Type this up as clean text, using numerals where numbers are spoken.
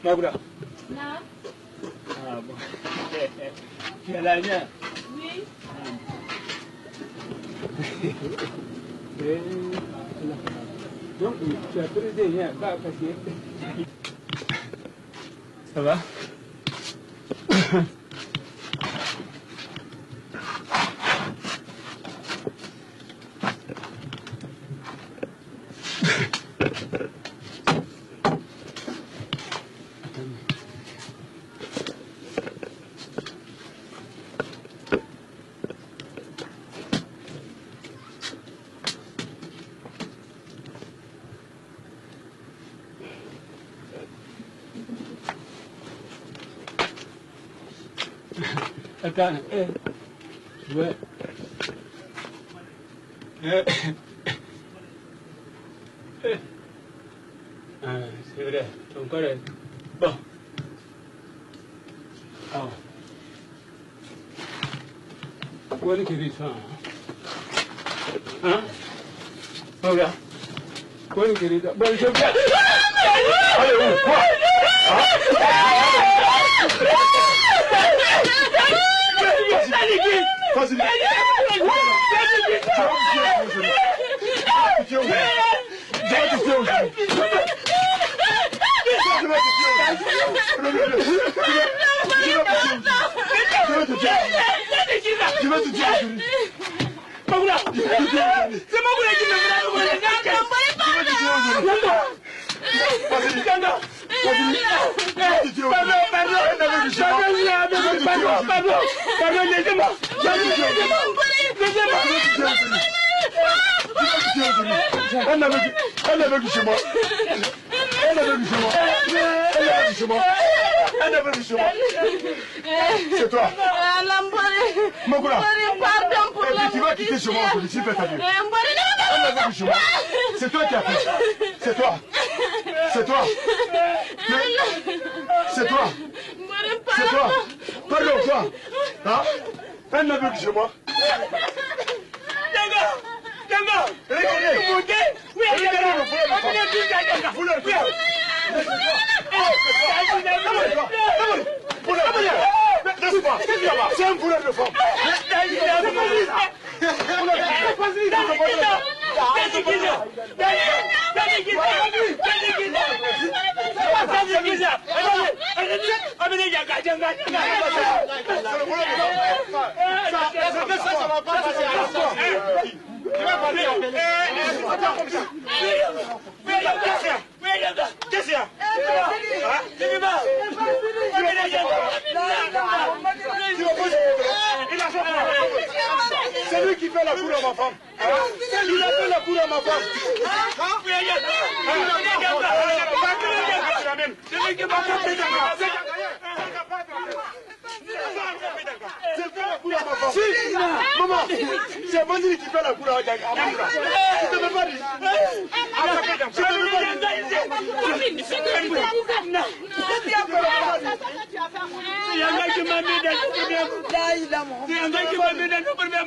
Magoula. Non. Ah bon. Tu es là, bien? Oui. Donc, tu as pris des liens, pas passer. Ça va? Attends, ouais. C'est vrai, ton corps est bon. Ah. Où est-ce qu'il est ça? Hein? Voilà. Où est-ce qu'il est ça? Bon, je vais. Allez, où? Quoi? Vas-y. C'est toi. Magoula. Tu vas quitter chez moi aujourd'hui, s'il plaît, ta vie. C'est toi qui as fait. C'est toi. C'est toi. C'est toi. C'est toi. Pardon, toi. Hein? Un aveu chez moi. C'est un boulet de femme. C'est lui qui fait la cour à ma femme. Il a fait la cour à ma femme. C'est lui qui m'a fait la cour à ma femme. Si, maman, c'est Mandy qui fait la cour à ma femme. Je ne te veux pas dire. Je ne te veux pas dire. C'est un gars qui m'a mis dans le premier.